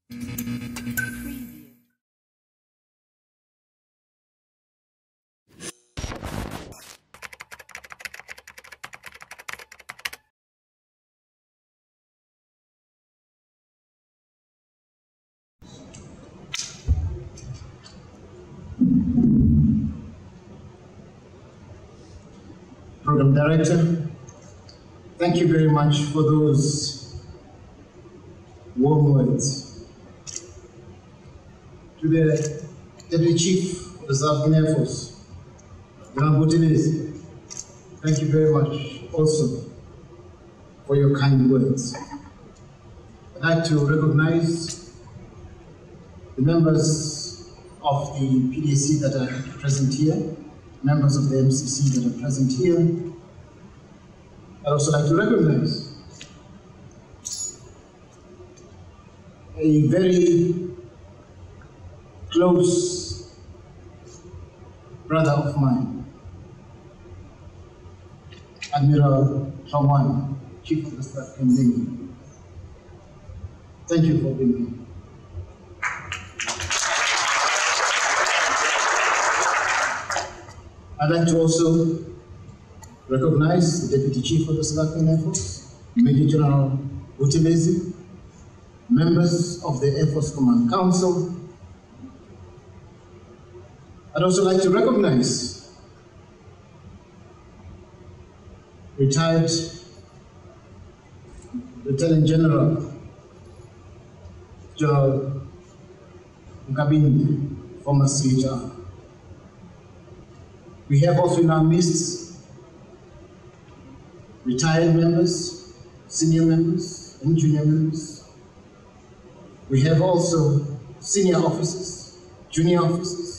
Program Director, thank you very much for those warm words. To the Deputy Chief of the South African Air Force, General Fabian, thank you very much also for your kind words. I'd like to recognize the members of the PDC that are present here, members of the MCC that are present here. I'd also like to recognize a very close brother of mine, Admiral Fabian, Chief of the Staff Navy. Thank you for being here. I'd like to also recognize the Deputy Chief of the South African Air Force, Major General Fabian, members of the Air Force Command Council. I'd also like to recognize retired Lieutenant General Msimang, former CHR. We have also in our midst retired members, senior members, and junior members. We have also senior officers, junior officers.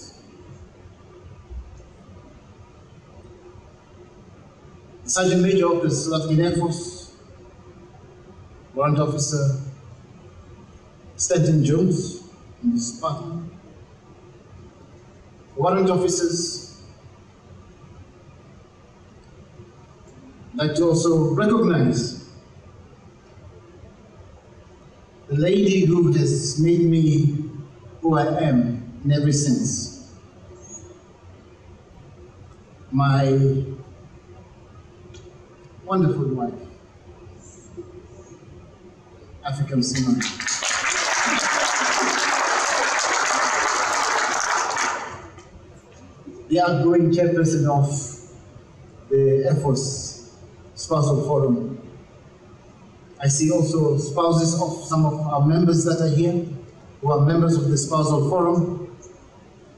The Sergeant Major of the South African Air Force, Warrant Officer Stanton Jones in this party. Warrant officers. I'd like to also recognize the lady who has made me who I am in every sense. My wonderful wife, African Msimang. The outgoing chairperson of the Air Force Spousal Forum. I see also spouses of some of our members that are here, who are members of the Spousal Forum.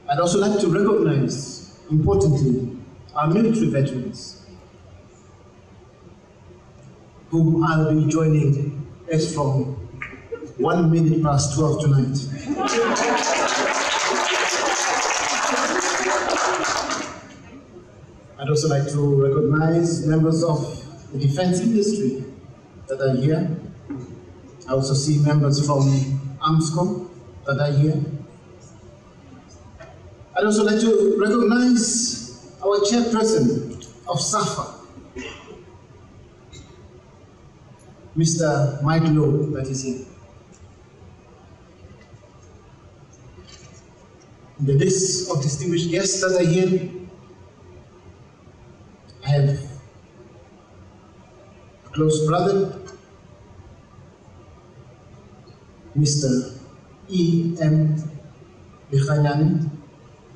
I'd also like to recognize, importantly, our military veterans, whom I'll be joining as from 1 minute past 12 tonight. I'd also like to recognize members of the defense industry that are here. I also see members from AMSCO that are here. I'd also like to recognize our chairperson of SAAF, Mr. Mike Lowe, that is here. In the list of distinguished guests that are here, I have a close brother, Mr. E.M. Likhanyane,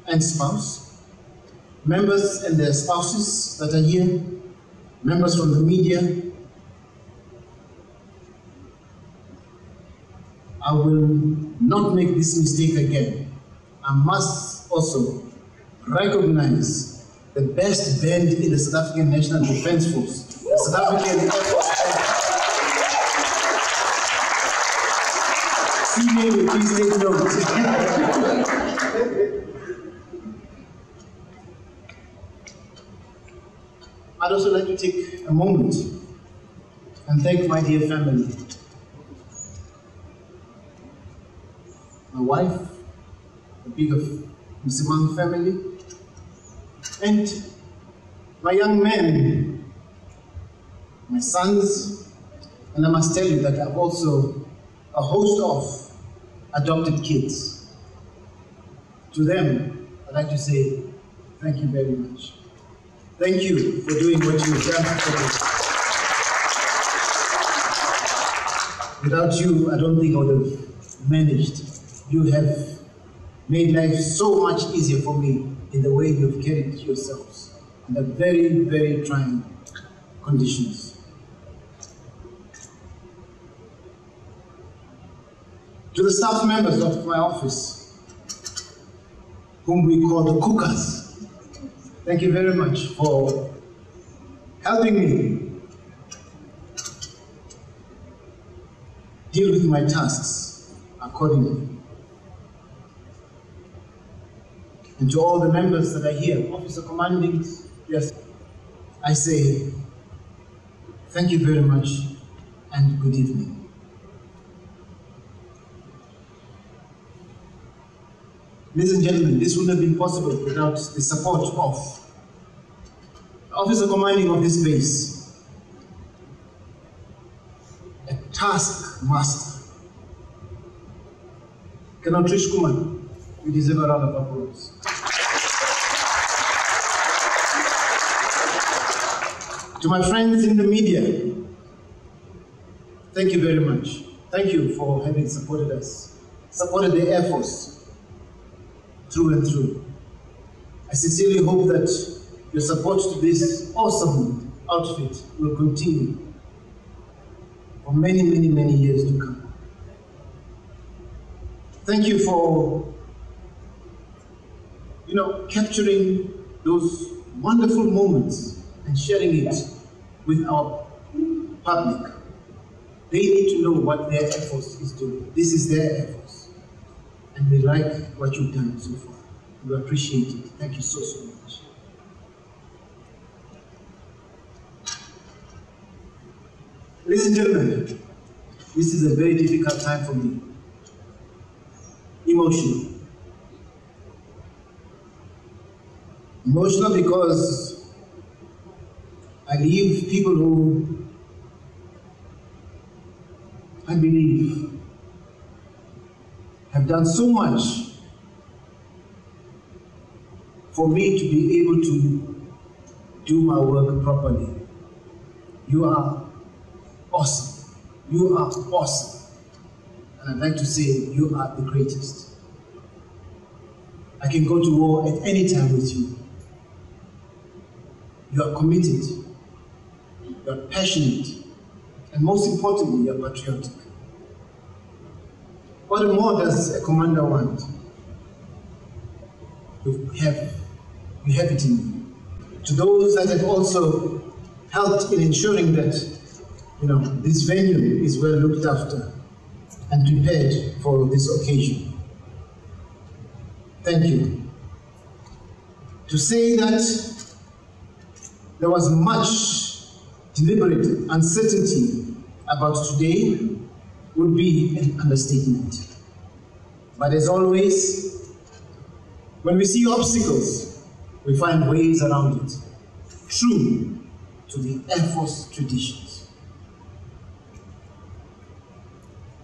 and spouse, members and their spouses that are here, members from the media. I will not make this mistake again. I must also recognize the best band in the South African National Defence Force, the South African Air Force. See, please take note. I'd also like to take a moment and thank my dear family. My wife, the big Msimang family, and my young men, my sons, and I must tell you that I'm also a host of adopted kids. To them, I'd like to say thank you very much. Thank you for doing what you've done for us. Without you, I don't think I would have managed. You have made life so much easier for me in the way you've carried yourselves under very, very trying conditions. To the staff members of my office, whom we call the cookers, thank you very much for helping me deal with my tasks accordingly. And to all the members that are here, officer commanding, yes, I say thank you very much and good evening. Ladies and gentlemen, this wouldn't have been possible without the support of the officer commanding of this base, a taskmaster. Colonel Trish Kumar, you deserve a round of applause. To my friends in the media, thank you very much. Thank you for having supported us, supported the Air Force through and through. I sincerely hope that your support to this awesome outfit will continue for many, many, many years to come. Thank you for, capturing those wonderful moments and sharing it with our public. They need to know what their Air Force is doing. This is their Air Force. And we like what you've done so far. We appreciate it. Thank you so, so much. Ladies and gentlemen, this is a very difficult time for me. Emotional. Emotional because I leave people who I believe have done so much for me to be able to do my work properly. You are awesome. You are awesome. And I'd like to say you are the greatest. I can go to war at any time with you. You are committed. You are passionate. And most importantly, you are patriotic. What more does a commander want? You have it in you. To those that have also helped in ensuring that, this venue is well looked after and prepared for this occasion. Thank you. To say that there was much deliberate uncertainty about today would be an understatement. But as always, when we see obstacles, we find ways around it, true to the Air Force traditions.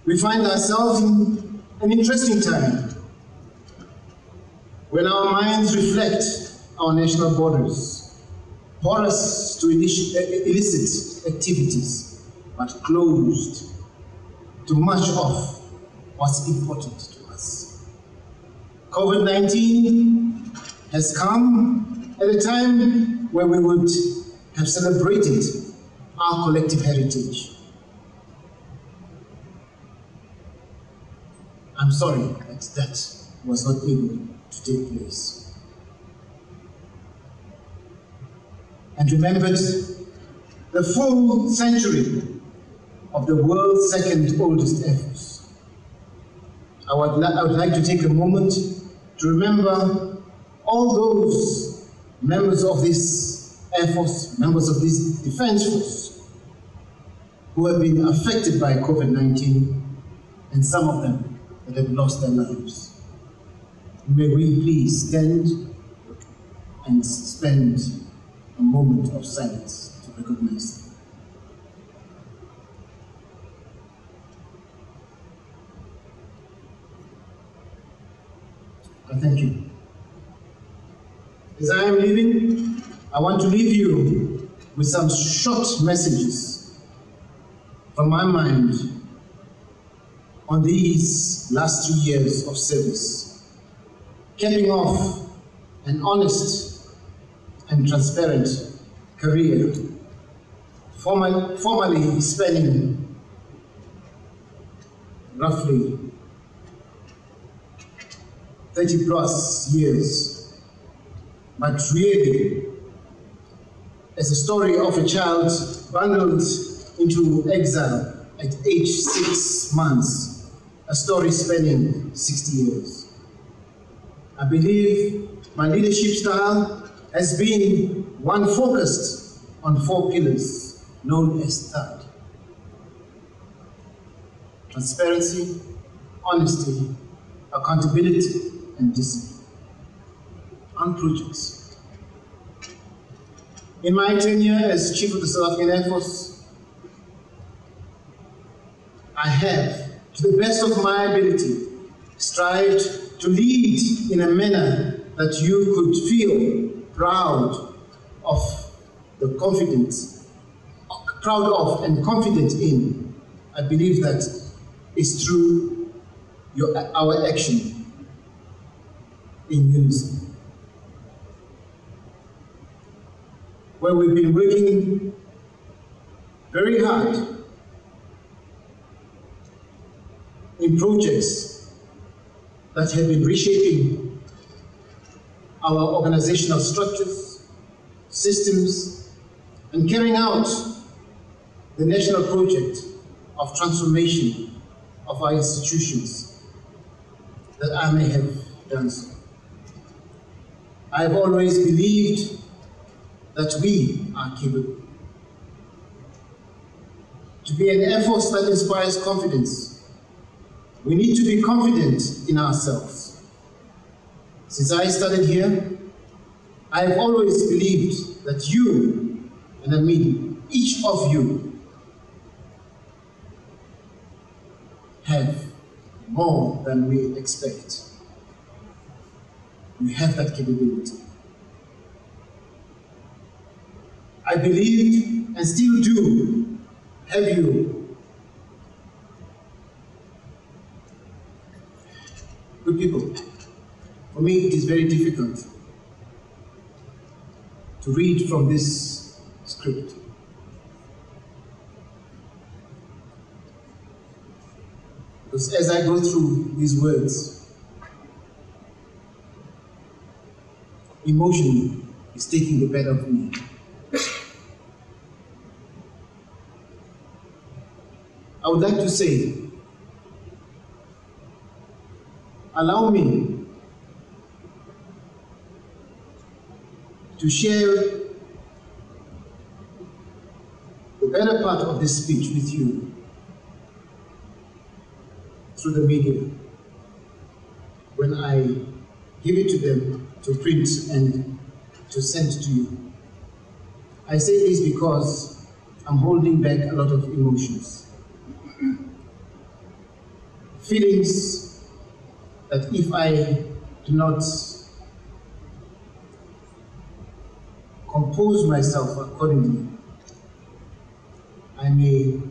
We find ourselves in an interesting time when our minds reflect our national borders, porous to illicit activities, but closed to much of what's important to us. COVID-19 has come at a time where we would have celebrated our collective heritage. I'm sorry that was not able to take place. And remembered the full century of the world's second oldest Air Force. I would like to take a moment to remember all those members of this Air Force, members of this Defense Force, who have been affected by COVID-19, and some of them that have lost their lives. May we please stand and spend a moment of silence to recognize them. I thank you. As I am leaving, I want to leave you with some short messages from my mind on these last 2 years of service, capping off an honest and transparent career, formally spanning roughly 30 plus years, but really as a story of a child bundled into exile at age 6 months, a story spanning 60 years. I believe my leadership style has been one focused on 4 pillars known as THUD: transparency, honesty, accountability, and discipline on projects. In my tenure as Chief of the South African Air Force, I have, to the best of my ability, strived to lead in a manner that you could feel proud of and confident in. I believe that is through our action in unison, where we've been working very hard in projects that have been reshaping our organizational structures, systems, and carrying out the national project of transformation of our institutions, that I may have done so. I have always believed that we are capable. To be an Air Force that inspires confidence, we need to be confident in ourselves. Since I started here, I have always believed that you, and I mean each of you, have more than we expect. You have that capability. I believed, and still do, have you. Good people, for me it is very difficult to read from this script. Because as I go through these words, emotion is taking the better of me. I would like to say, allow me to share the better part of this speech with you through the media when I give it to them to print and to send to you. I say this because I'm holding back a lot of emotions. Feelings that if I do not compose myself accordingly, I may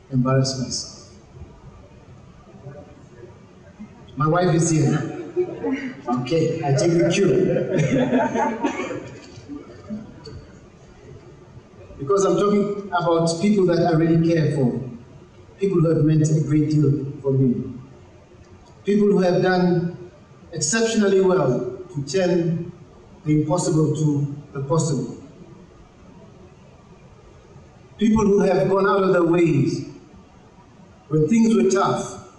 embarrass myself. My wife is here. Okay, I take the cue. Because I'm talking about people that I really care for, people who have meant a great deal for me, people who have done exceptionally well to turn the impossible to the possible, people who have gone out of their ways when things were tough.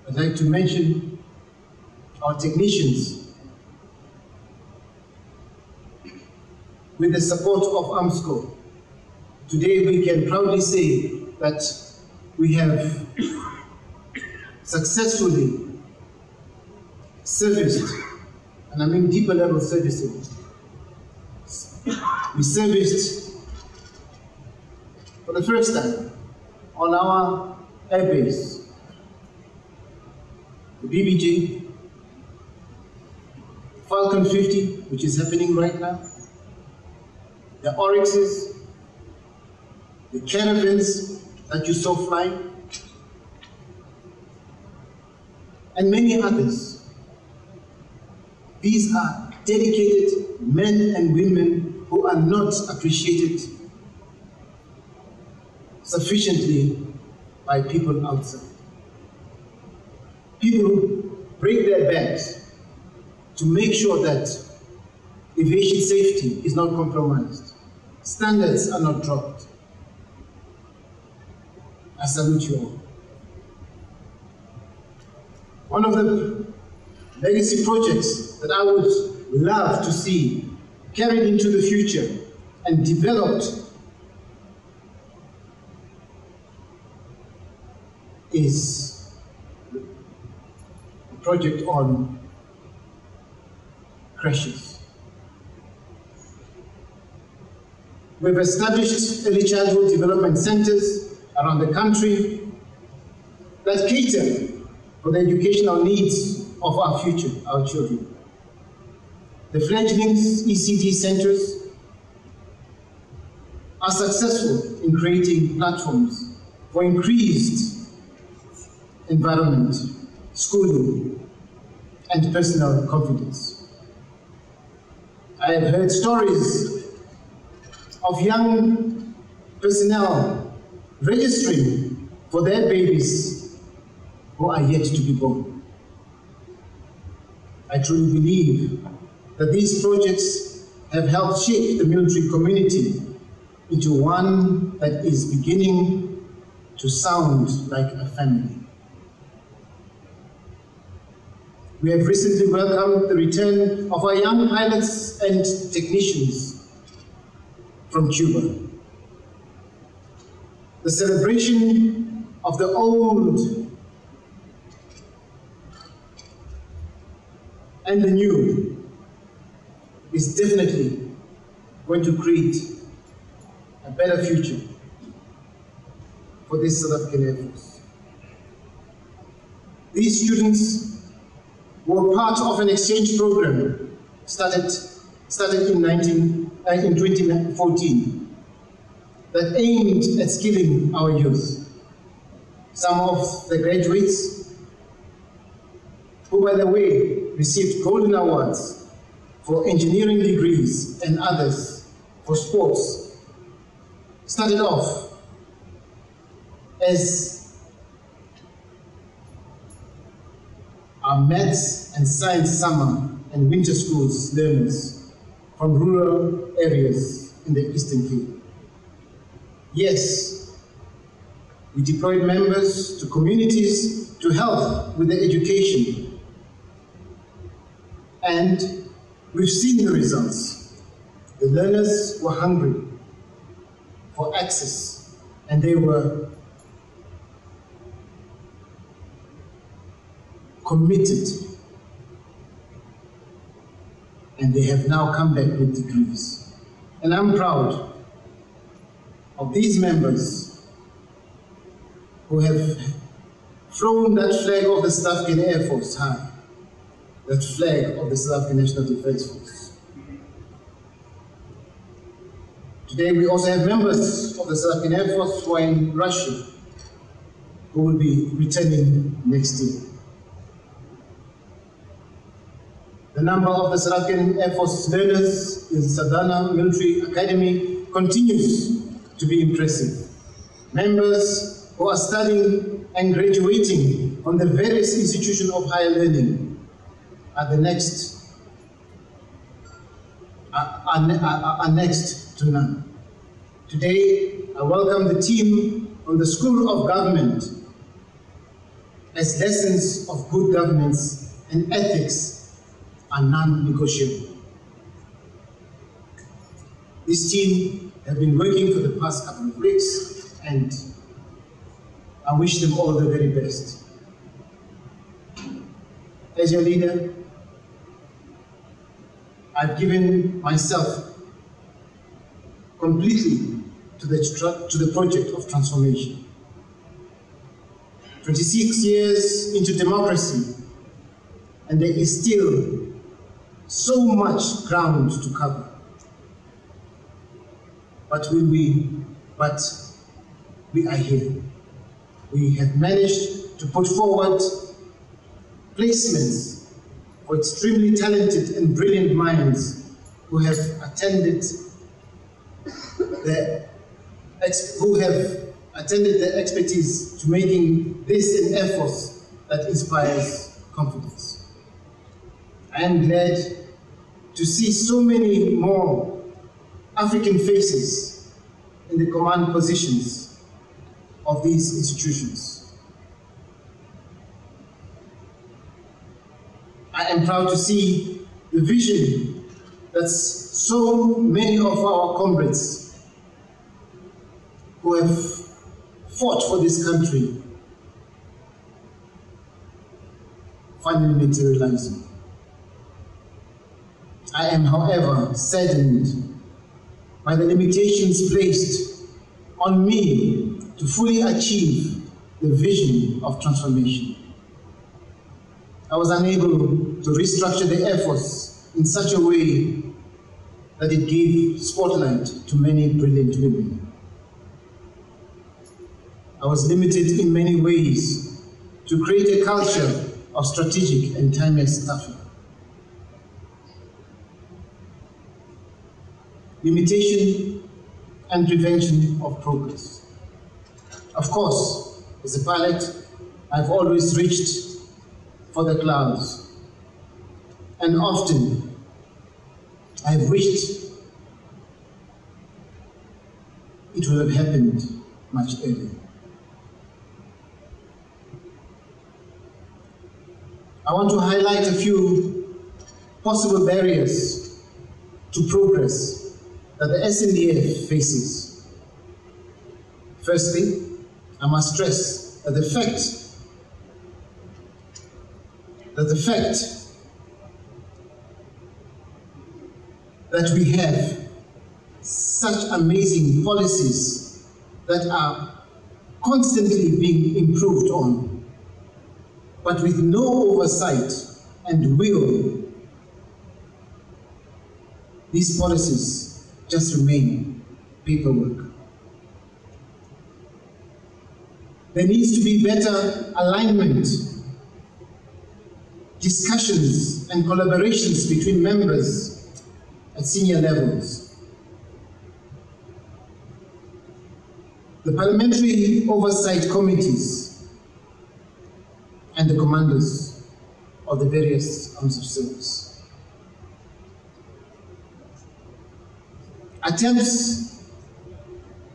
I'd like to mention our technicians. With the support of AMSCO, today we can proudly say that we have successfully serviced, and I mean deeper level servicing. We serviced for the first time on our airbase BBJ, Falcon 50, which is happening right now, the Oryxes, the Caravans that you saw flying, and many others. These are dedicated men and women who are not appreciated sufficiently by people outside. People who break their backs to make sure that aviation safety is not compromised, standards are not dropped. I salute you all. One of the legacy projects that I would love to see carried into the future and developed is a project on crashes. We've established early childhood development centers around the country that cater for the educational needs of our future, our children. The fledgling ECD centers are successful in creating platforms for increased environment, schooling, and personal confidence. I have heard stories of young personnel registering for their babies who are yet to be born. I truly believe that these projects have helped shape the military community into one that is beginning to sound like a family. We have recently welcomed the return of our young pilots and technicians from Cuba. The celebration of the old and the new is definitely going to create a better future for this South African Air Force. These students were part of an exchange program started in 2014 that aimed at skilling our youth. Some of the graduates, who by the way received golden awards for engineering degrees and others for sports, started off as our maths and science summer and winter schools learners from rural areas in the Eastern Cape. Yes, we deployed members to communities to help with their education, and we've seen the results. The learners were hungry for access, and they were committed, and they have now come back with degrees. And I'm proud of these members who have flown that flag of the South African Air Force high, that flag of the South African National Defence Force. Today we also have members of the South African Air Force who are in Russia, who will be returning next year. The number of the South African Air Force learners in Savannah Military Academy continues to be impressive. Members who are studying and graduating from the various institutions of higher learning are next to none. Today, I welcome the team from the School of Government, as lessons of good governance and ethics are non-negotiable. This team have been working for the past couple of weeks, and I wish them all the very best. As your leader, I've given myself completely to the project of transformation. 26 years into democracy, and there is still so much ground to cover. But we are here. We have managed to put forward placements for extremely talented and brilliant minds who have attended their expertise to making this an effort that inspires confidence. I am glad to see so many more African faces in the command positions of these institutions. I am proud to see the vision that so many of our comrades who have fought for this country finally materializing. I am, however, saddened by the limitations placed on me to fully achieve the vision of transformation. I was unable to restructure the efforts in such a way that it gave spotlight to many brilliant women. I was limited in many ways to create a culture of strategic and timeless staffing. Limitation and prevention of progress. Of course, as a pilot, I've always reached for the clouds, and often I've wished it would have happened much earlier. I want to highlight a few possible barriers to progress that the SAAF faces. Firstly, I must stress that the fact that we have such amazing policies that are constantly being improved on, but with no oversight and will, these policies just remain paperwork. There needs to be better alignment, discussions and collaborations between members at senior levels. The parliamentary oversight committees and the commanders of the various arms of service. Attempts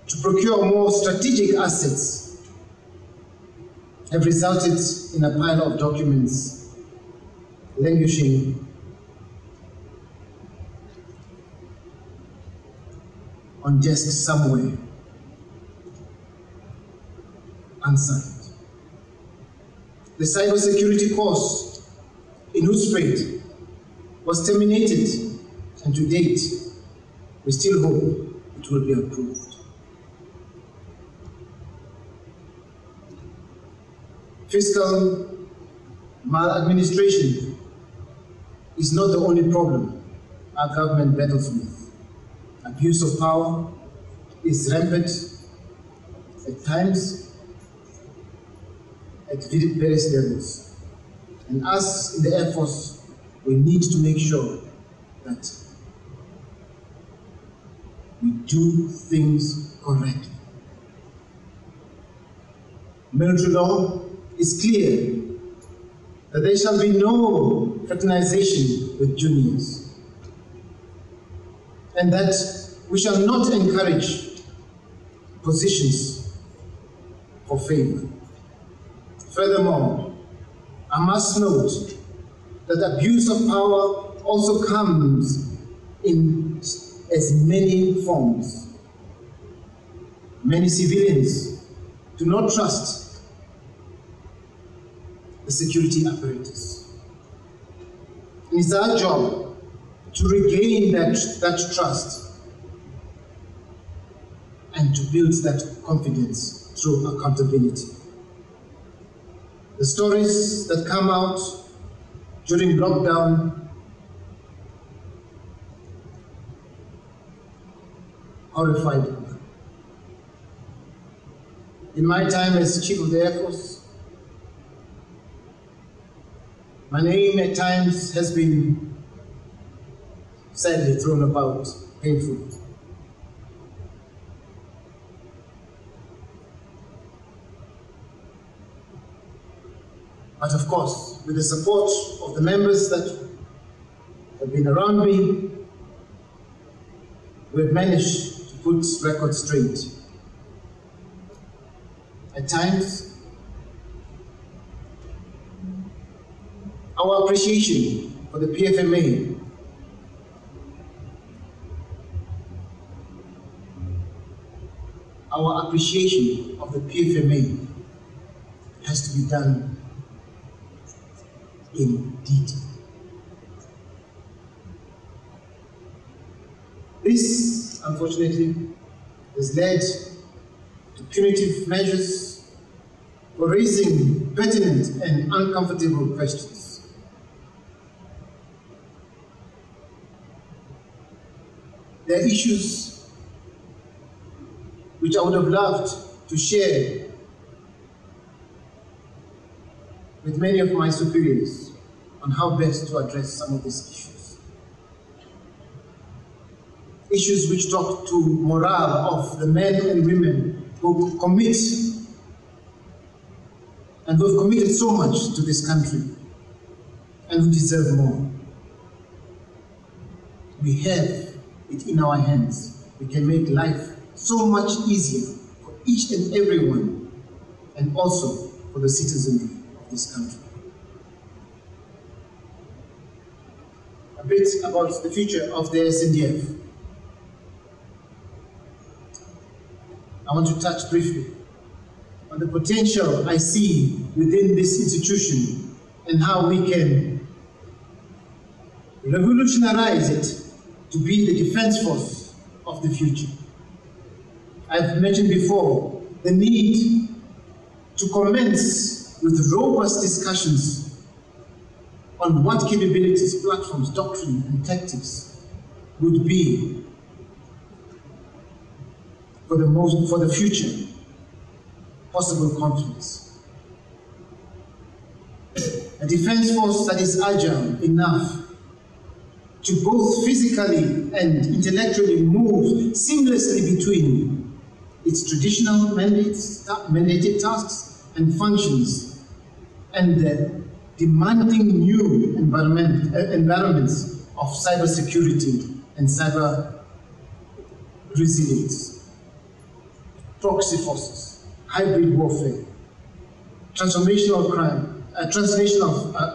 to procure more strategic assets have resulted in a pile of documents languishing on just somewhere, unsigned. The cybersecurity course in Hoedspruit was terminated, and to date, we still hope it will be approved. Fiscal maladministration is not the only problem our government battles with. Abuse of power is rampant at times at various levels. And us in the Air Force, we need to make sure that we do things correctly. Military law is clear that there shall be no fraternization with juniors, and that we shall not encourage positions for favor. Furthermore, I must note that abuse of power also comes in as many forms. Many civilians do not trust the security apparatus. And it's our job to regain that trust and to build that confidence through accountability. The stories that come out during lockdown, horrified. In my time as Chief of the Air Force, my name at times has been sadly thrown about, painfully. But of course, with the support of the members that have been around me, we've managed to put records straight. At times, our appreciation for the PFMA has to be done in detail. This, unfortunately, has led to punitive measures for raising pertinent and uncomfortable questions. There are issues which I would have loved to share with many of my superiors on how best to address some of these issues. Issues which talk to morale of the men and women who commit and who have committed so much to this country and who deserve more. We have it in our hands. We can make life so much easier for each and everyone, and also for the citizenry of this country. A bit about the future of the SAAF. I want to touch briefly on the potential I see within this institution and how we can revolutionize it to be the defense force of the future. I've mentioned before the need to commence with robust discussions on what capabilities, platforms, doctrine, and tactics would be for the future possible conflicts. A defense force that is agile enough to both physically and intellectually move seamlessly between its traditional mandated tasks and functions and the demanding new environments of cybersecurity and cyber resilience. Proxy forces, hybrid warfare, transnational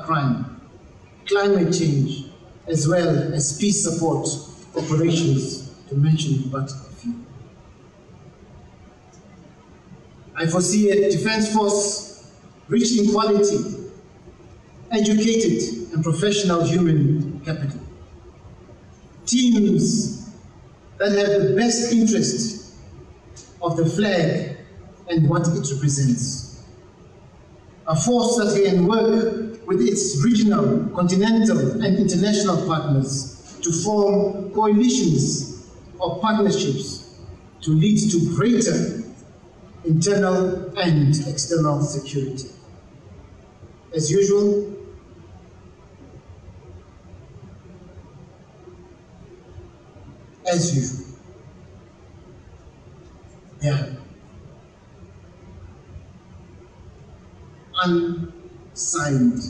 crime, climate change, as well as peace support operations, to mention but a few. I foresee a defense force rich in quality, educated and professional human capital. Teams that have the best interest of the flag and what it represents. A force that can work with its regional, continental, and international partners to form coalitions or partnerships to lead to greater internal and external security. As usual, there are unsigned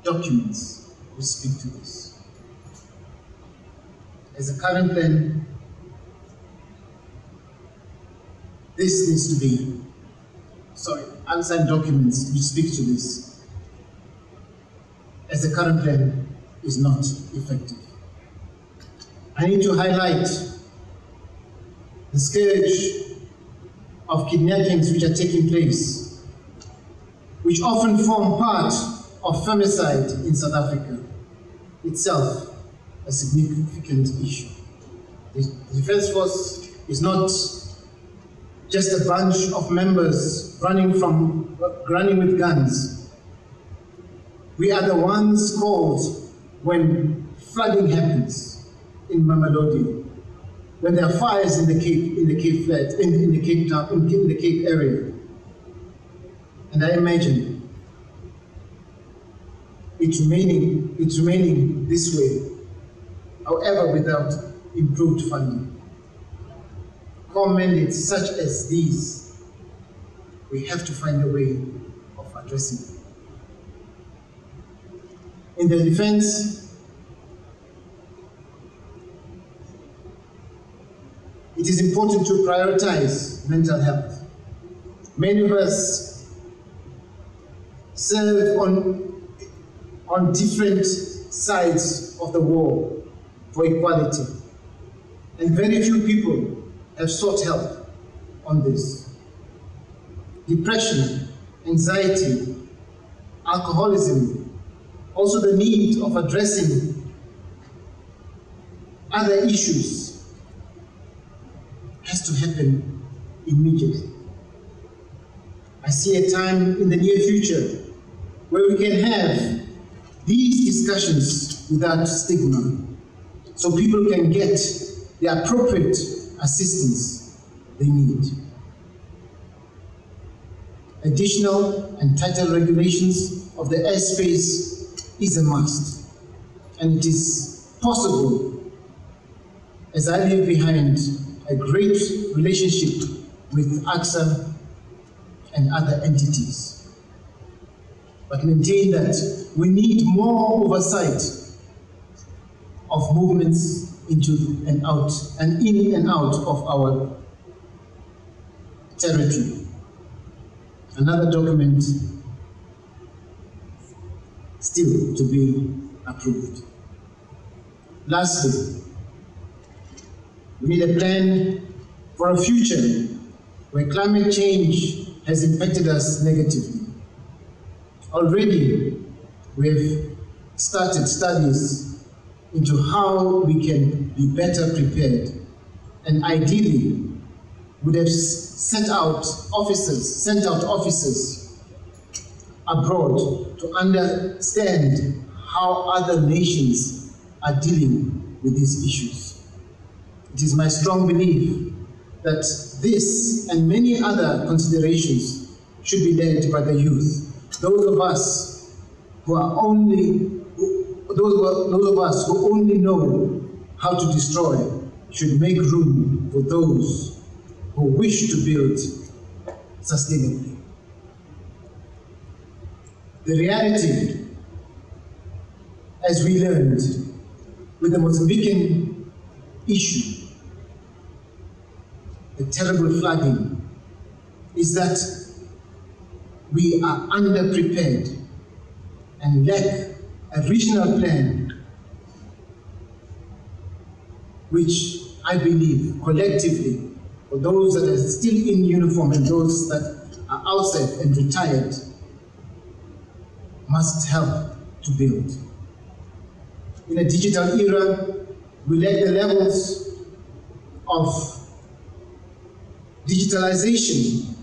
documents which speak to this. As a current plan, this needs to be, unsigned documents which speak to this, as the current plan is not effective. I need to highlight the scourge of kidnappings which are taking place, which often form part of femicide in South Africa, itself a significant issue. The Defence Force is not just a bunch of members running with guns. We are the ones called when flooding happens in Mamelodi, when there are fires in the Cape Flats, in the Cape area. And I imagine it's remaining this way, however, without improved funding. Core mandates such as these, we have to find a way of addressing them. In the defense, it is important to prioritize mental health. Many of us serve on different sides of the war for equality, and very few people have sought help on this. Depression, anxiety, alcoholism, also the need of addressing other issues has to happen immediately. I see a time in the near future where we can have these discussions without stigma, so people can get the appropriate assistance they need. Additional and tighter regulations of the airspace is a must, and it is possible as I leave behind a great relationship with AXA and other entities. But maintain that we need more oversight of movements into and out and in and out of our territory. Another document still to be approved. Lastly, we need a plan for a future where climate change has impacted us negatively. Already, we have started studies into how we can be better prepared, and ideally would have sent out officers abroad to understand how other nations are dealing with these issues. It is my strong belief that this and many other considerations should be led by the youth. Those of us who only know how to destroy should make room for those who wish to build sustainably. The reality, as we learned with the Mozambican issue, the terrible flooding, is that we are underprepared and lack a regional plan which I believe collectively, for those that are still in uniform and those that are outside and retired, must help to build. In a digital era, we lack the levels of digitalization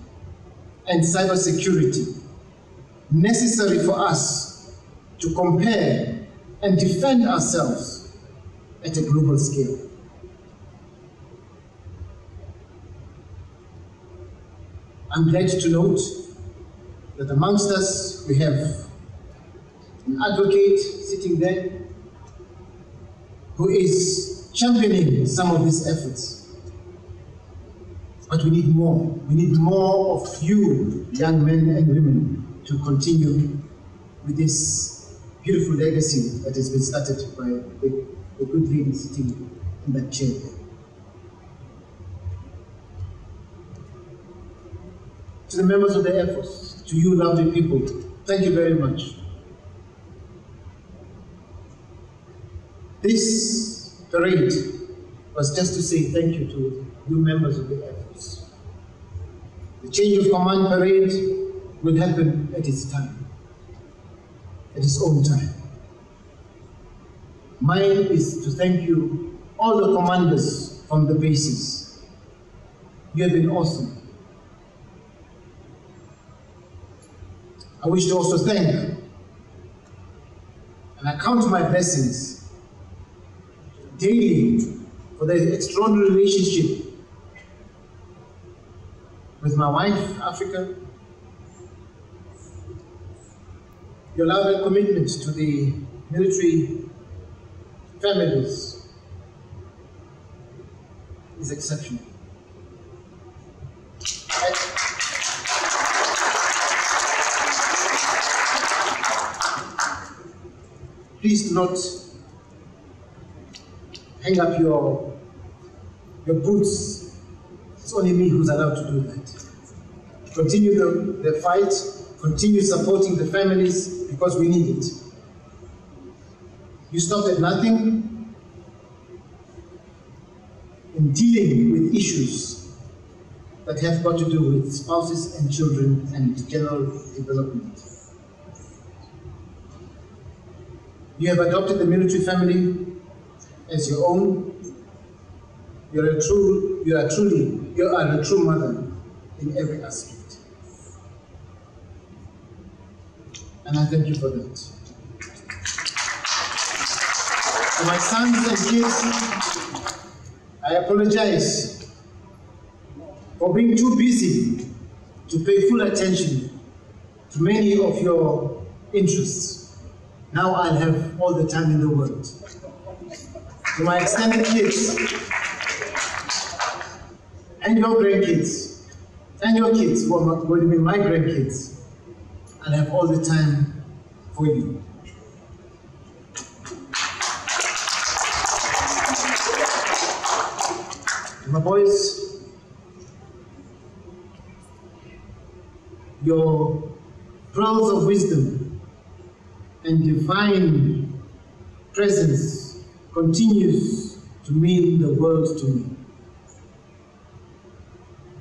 and cybersecurity necessary for us to compare and defend ourselves at a global scale. I'm glad to note that amongst us we have an advocate sitting there who is championing some of these efforts. But we need more. We need more of you, young men and women, to continue with this beautiful legacy that has been started by the good lady sitting in that chair. To the members of the Air Force, to you lovely people, thank you very much. This parade was just to say thank you to you members of the Air Force. The change of command parade will happen at its time, at its own time. Mine is to thank you, all the commanders from the bases. You have been awesome. I wish to also thank And I count my blessings daily for the extraordinary relationship with my wife, Africa, your love and commitment to the military families is exceptional. Please do not hang up your boots. It's only me who's allowed to do that. Continue the fight, continue supporting the families because we need it. You stopped at nothing in dealing with issues that have got to do with spouses and children and general development. You have adopted the military family as your own. You are a true mother in every aspect. And I thank you for that. To my sons and kids, I apologize for being too busy to pay full attention to many of your interests. Now I'll have all the time in the world. To my extended kids, and your grandkids, and your kids who are going to be my grandkids, I'll have all the time for you. To my boys, your pearls of wisdom and divine presence continues to mean the world to me.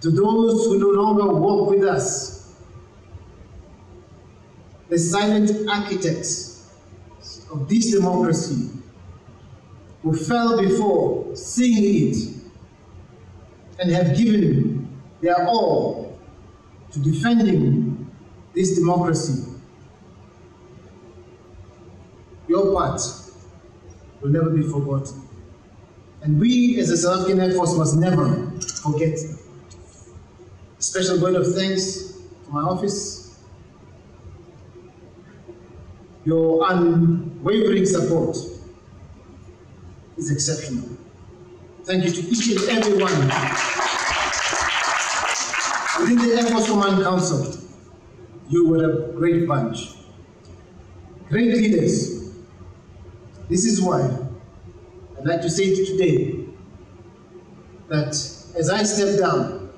To those who no longer walk with us, the silent architects of this democracy who fell before seeing it and have given their all to defending this democracy, your part will never be forgotten. And we as the South African Air Force must never forget. A special word of thanks to my office. Your unwavering support is exceptional. Thank you to each and every one within the Air Force Command Council. You were a great bunch, great leaders. This is why I'd like to say today that as I step down,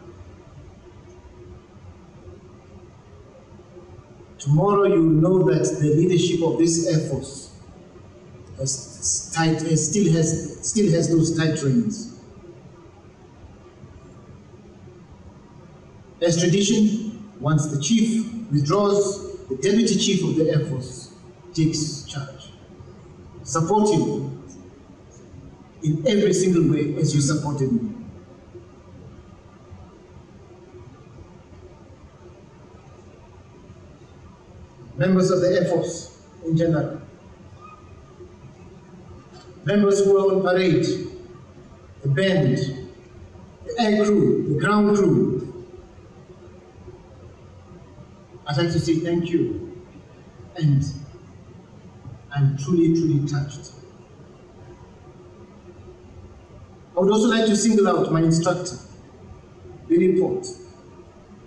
tomorrow you will know that the leadership of this Air Force still has those tight reins. As tradition, once the chief withdraws, the deputy chief of the Air Force takes charge. Support him in every single way as you supported me. Members of the Air Force in general, members who are on parade, the band, the air crew, the ground crew, I'd like to say thank you, and I'm truly, truly touched. I would also like to single out my instructor, Billy Port.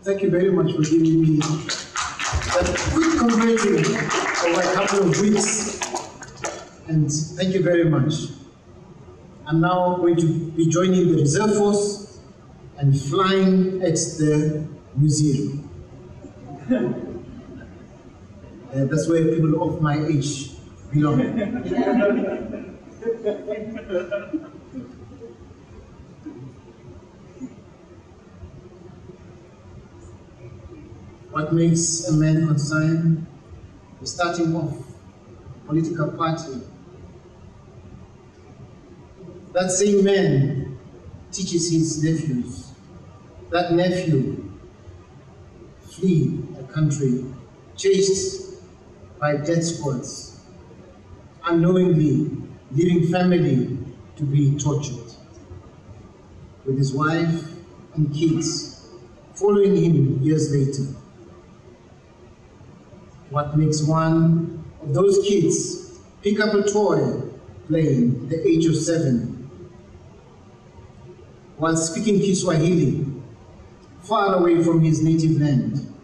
Thank you very much for giving me that quick converting over a couple of weeks, and thank you very much. I'm now going to be joining the Reserve Force and flying at the museum. That's where people of my age belong. What makes a man consign the starting of a political party? That same man teaches his nephews. That nephew flee a country chased by death squads. unknowingly leaving family to be tortured, with his wife and kids following him years later. What makes one of those kids pick up a toy playing at the age of 7 while speaking Kiswahili far away from his native land,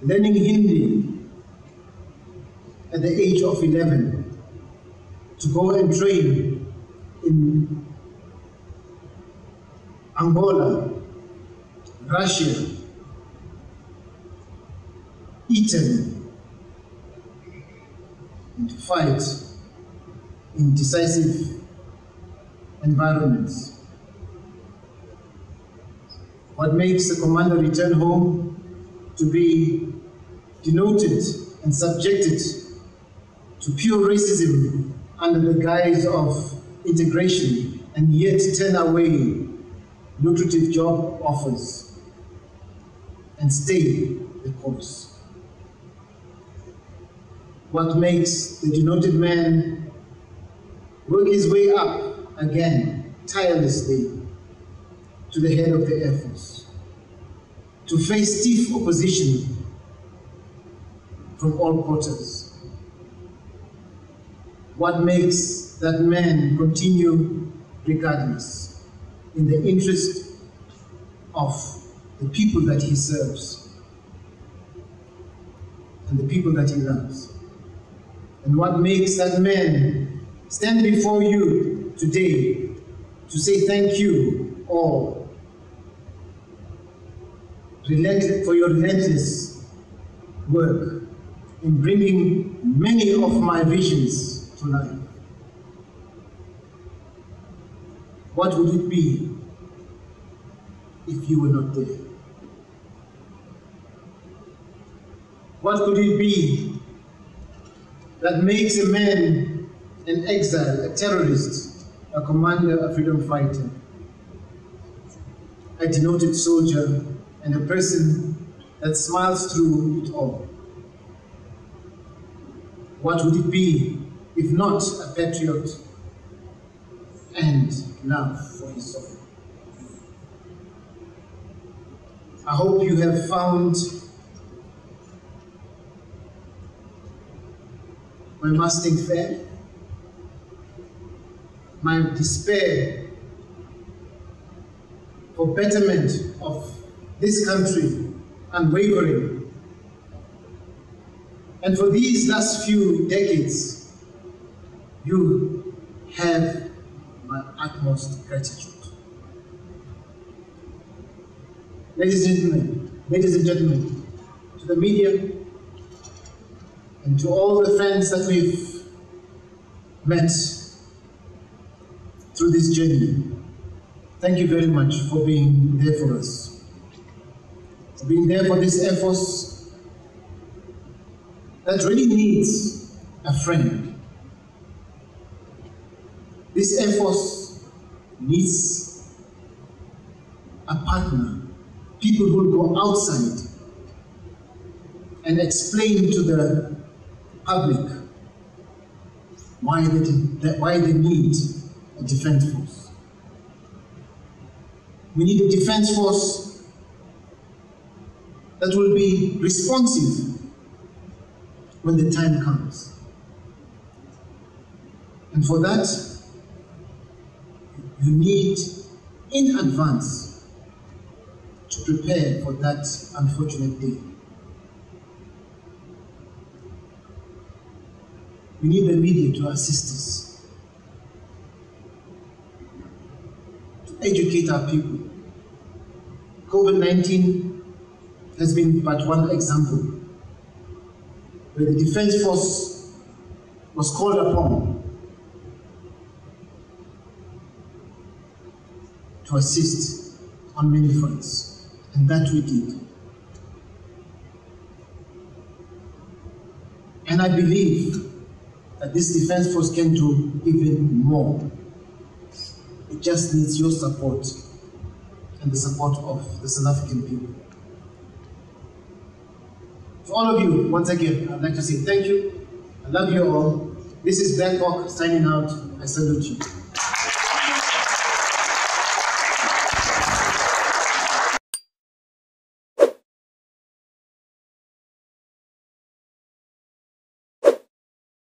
learning Hindi at the age of 11 to go and train in Angola, Russia, Italy, and to fight in decisive environments. What makes the commander return home to be denoted and subjected to pure racism under the guise of integration, and yet turn away lucrative job offers and stay the course? What makes the denoted man work his way up again tirelessly to the head of the Air Force, to face stiff opposition from all quarters? What makes that man continue regardless in the interest of the people that he serves and the people that he loves? And what makes that man stand before you today to say thank you all for your relentless work in bringing many of my visions to life? What would it be if you were not there? What could it be that makes a man an exile, a terrorist, a commander, a freedom fighter, a denoted soldier, and a person that smiles through it all? What would it be if not a patriot and love for his soul? I hope you have found my masting fair, my despair for betterment of this country unwavering. And for these last few decades, you have my utmost gratitude. Ladies and gentlemen, to the media and to all the friends that we've met through this journey, thank you very much for being there for us, for being there for this Air Force that really needs a friend. This Air Force needs a partner, people who will go outside and explain to the public why they need a defense force. We need a defense force that will be responsive when the time comes. And for that, you need, in advance, to prepare for that unfortunate day. We need the media to assist us, to educate our people. COVID-19 has been but one example where the Defense Force was called upon to assist on many fronts, and that we did. And I believe that this Defense Force can do even more. It just needs your support and the support of the South African people. To all of you, once again, I'd like to say thank you. I love you all. This is Black Hawk signing out. I salute you.